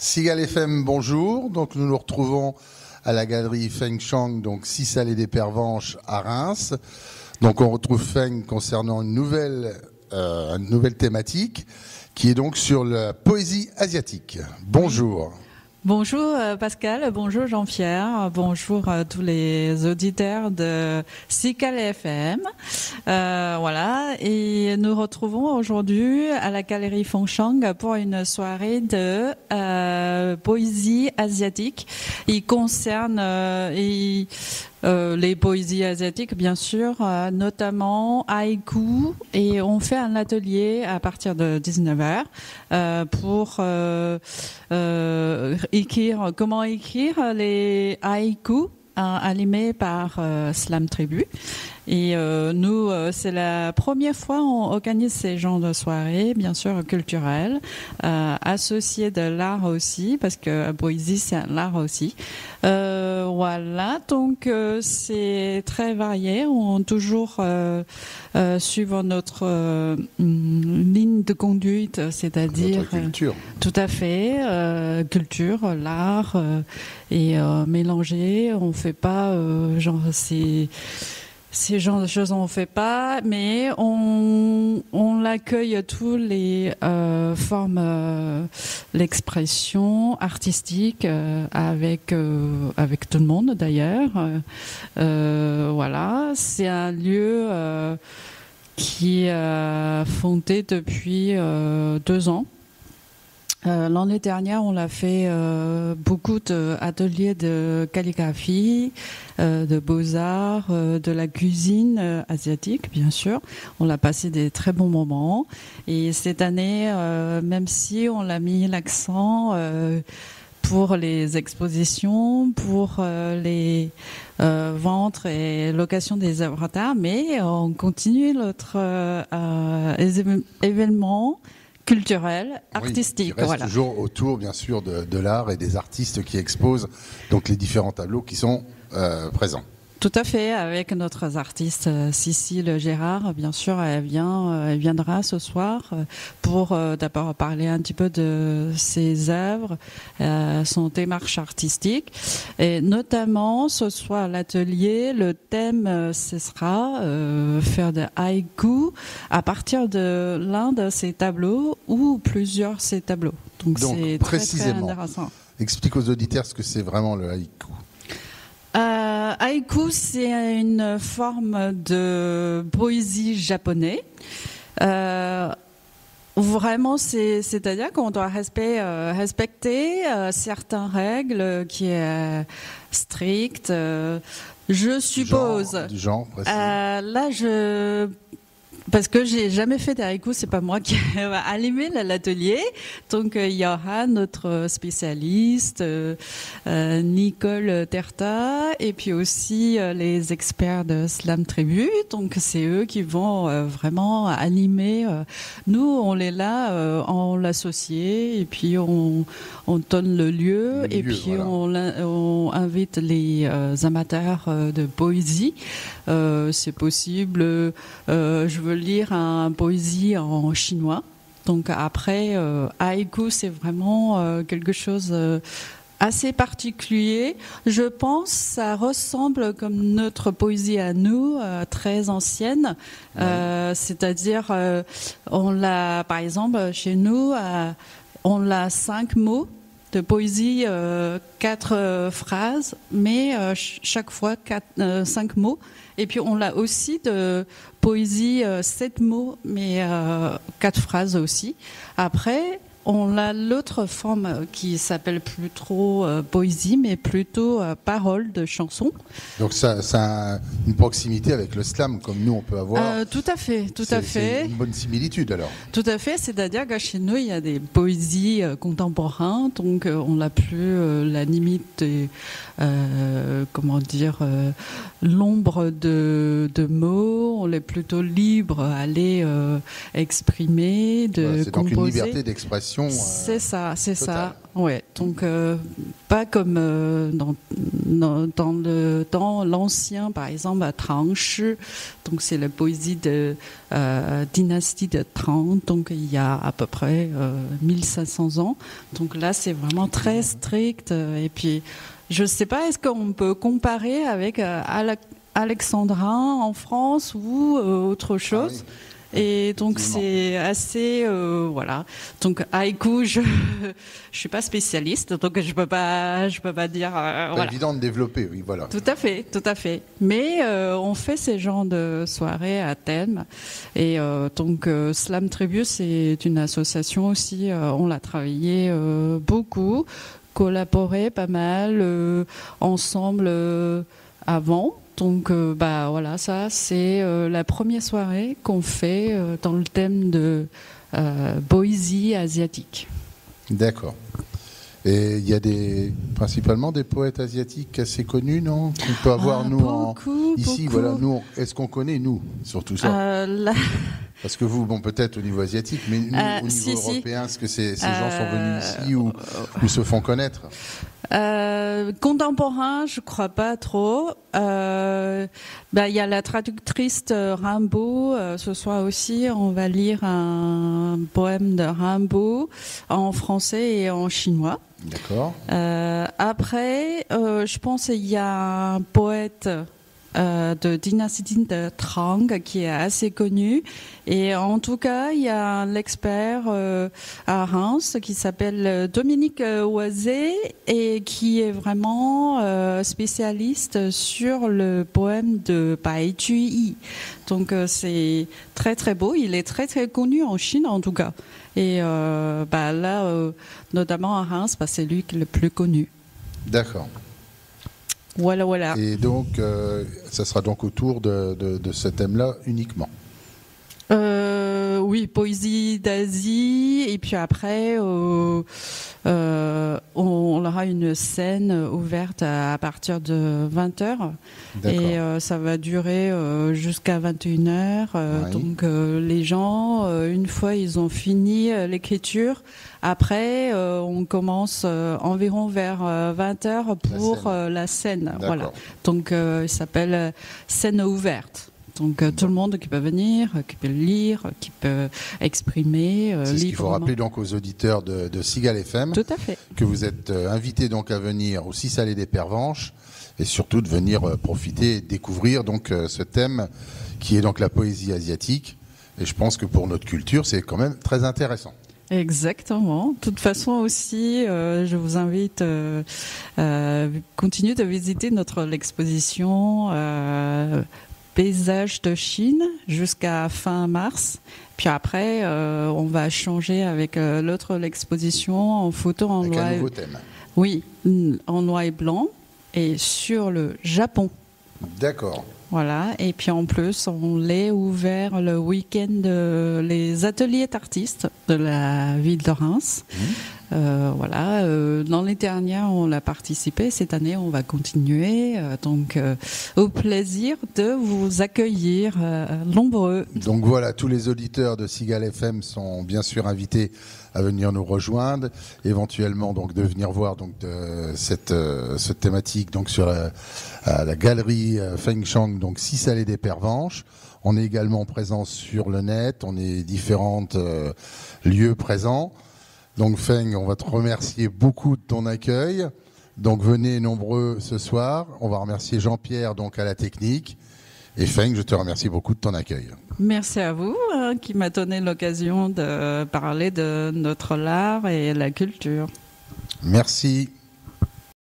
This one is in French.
Cigale FM, bonjour. Donc nous nous retrouvons à la galerie Feng Chang, donc 6 allées des Pervenches à Reims. Donc on retrouve Feng concernant une nouvelle thématique qui est donc sur la poésie asiatique. Bonjour. Bonjour Pascal, bonjour Jean-Pierre, bonjour tous les auditeurs de Cigale FM. Voilà, et nous retrouvons aujourd'hui à la galerie Feng Chang pour une soirée de poésie asiatique. Il concerne les poésies asiatiques, bien sûr, notamment haïku, et on fait un atelier à partir de 19h pour écrire, comment écrire les haïkus animés par Slam Tribu. Et nous, c'est la première fois qu'on organise ces genres de soirées, bien sûr culturelles, associées de l'art aussi, parce que la poésie, c'est un art aussi. Voilà, donc c'est très varié. On toujours suivant notre ligne de conduite, c'est-à-dire culture. Tout à fait, culture, l'art et mélanger. On fait pas genre ces genres de choses on fait pas, mais on l'accueille tous les formes, l'expression artistique avec tout le monde d'ailleurs. Voilà, c'est un lieu qui est fondé depuis 2 ans. L'année dernière, on a fait beaucoup d'ateliers de calligraphie, de beaux-arts, de la cuisine asiatique, bien sûr. On a passé des très bons moments. Et cette année, même si on a mis l'accent pour les expositions, pour les ventes et location des œuvres d'art, mais on continue notre événement culturel, artistique. Qui reste toujours autour, bien sûr, de l'art et des artistes qui exposent donc les différents tableaux qui sont présents. Tout à fait, avec notre artiste Cécile Gérard, bien sûr, elle viendra ce soir pour d'abord parler un petit peu de ses œuvres, son démarche artistique, et notamment ce soir à l'atelier, le thème ce sera faire de haïku à partir de l'un de ses tableaux ou plusieurs de ses tableaux. Donc c'est précisément, très intéressant. Explique aux auditeurs ce que c'est vraiment le haïku. Haïku, c'est une forme de poésie japonais. Vraiment, c'est-à-dire qu'on doit respecter certaines règles qui est strictes. Je suppose. Genre précis. Là, parce que j'ai jamais fait d'haïku, c'est pas moi qui va animer l'atelier. Donc il y aura notre spécialiste Nicole Terta et puis aussi les experts de Slam Tribu. Donc c'est eux qui vont vraiment animer. Nous on est là, on l'associe et puis on donne le lieu et puis voilà. on invite les amateurs de poésie. C'est possible. Je veux lire un poésie en chinois. Donc après, haïku, c'est vraiment quelque chose assez particulier. Je pense ça ressemble comme notre poésie à nous, très ancienne. C'est-à-dire, on l'a, par exemple, chez nous, on a 5 mots de poésie, 4 phrases, mais chaque fois 5 mots. Et puis on a aussi de poésie 7 mots, mais 4 phrases aussi. Après, on a l'autre forme qui s'appelle plus trop poésie, mais plutôt paroles de chansons. Donc ça a une proximité avec le slam, comme nous on peut avoir. Tout à fait, tout à fait. C'est une bonne similitude alors. Tout à fait, c'est-à-dire que chez nous, il y a des poésies contemporaines, donc on n'a plus la limite, comment dire, l'ombre de mots, on est plutôt libre à aller exprimer, de c'est composer. Donc une liberté d'expression. C'est ça, c'est totale. ça. Ouais, donc pas comme dans dans l'ancien, par exemple, Tang Shi, donc c'est la poésie de dynastie de Tang, donc il y a à peu près 1500 ans. Donc là, c'est vraiment très strict. Et puis, je ne sais pas, est-ce qu'on peut comparer avec alexandrin en France ou autre chose? Et donc c'est assez voilà. Donc haïku, je suis pas spécialiste, donc je peux pas dire. Pas évident de développer, oui, voilà. Tout à fait. Mais on fait ces genres de soirées à thème. Et donc Slam Tribute, c'est une association aussi. On l'a travaillé beaucoup, collaboré pas mal ensemble avant. Donc, voilà, ça, c'est la première soirée qu'on fait dans le thème de poésie asiatique. D'accord. Et il y a principalement des poètes asiatiques assez connus, non? Qu'on peut avoir, ici, beaucoup. Voilà, nous, est-ce qu'on connaît, nous, surtout ça? Parce que vous, peut-être au niveau asiatique, mais nous, au niveau européen, est-ce que ces gens sont venus ici ou se font connaître? Contemporain, je crois pas trop. Il y a la traductrice Rimbaud. Ce soir aussi, on va lire un poème de Rimbaud en français et en chinois. D'accord. Après, je pense qu'il y a un poète de dynastie de Tang qui est assez connu, et en tout cas il y a l'expert à Reims qui s'appelle Dominique Oisé et qui est vraiment spécialiste sur le poème de Bai Juyi. Donc c'est très très beau, il est très très connu en Chine en tout cas, et là notamment à Reims, c'est lui qui est le plus connu. D'accord. Voilà. Et donc, ça sera donc autour de ce thème-là uniquement? Oui, poésie d'Asie. Et puis après, on aura une scène ouverte à partir de 20h. Et ça va durer jusqu'à 21h. Oui. Donc, les gens, une fois ils ont fini l'écriture, après, on commence environ vers 20h pour la scène. Voilà. Donc, il s'appelle scène ouverte. Donc tout le monde qui peut venir, qui peut lire, qui peut exprimer. C'est ce qu'il faut rappeler donc aux auditeurs de Cigale FM. Tout à fait. Que vous êtes invités donc à venir au 6 Allées des Pervenches, et surtout de venir profiter et découvrir donc ce thème qui est donc la poésie asiatique. Et je pense que pour notre culture, c'est quand même très intéressant. Exactement. De toute façon aussi, je vous invite à continuer de visiter l'exposition Paysages de Chine jusqu'à fin mars. Puis après, on va changer avec l'exposition en photo en avec noir. Un nouveau thème. Oui, en noir et blanc et sur le Japon. D'accord. Voilà, et puis en plus, on l'a ouvert le week-end les ateliers d'artistes de la ville de Reims. Voilà, l'année dernière, on a participé. Cette année, on va continuer. Donc, au plaisir de vous accueillir nombreux. Donc voilà, tous les auditeurs de Cigale FM sont bien sûr invités à venir nous rejoindre, éventuellement donc de venir voir donc cette thématique donc sur la galerie Feng Chang, donc 6 Allées des Pervenches. On est également présent sur le net, on est différents lieux présents. Donc Feng, on va te remercier beaucoup de ton accueil. Donc venez nombreux ce soir. On va remercier Jean-Pierre donc à la technique. Et Feng, je te remercie beaucoup de ton accueil. Merci à vous qui m'a donné l'occasion de parler de notre art et la culture. Merci.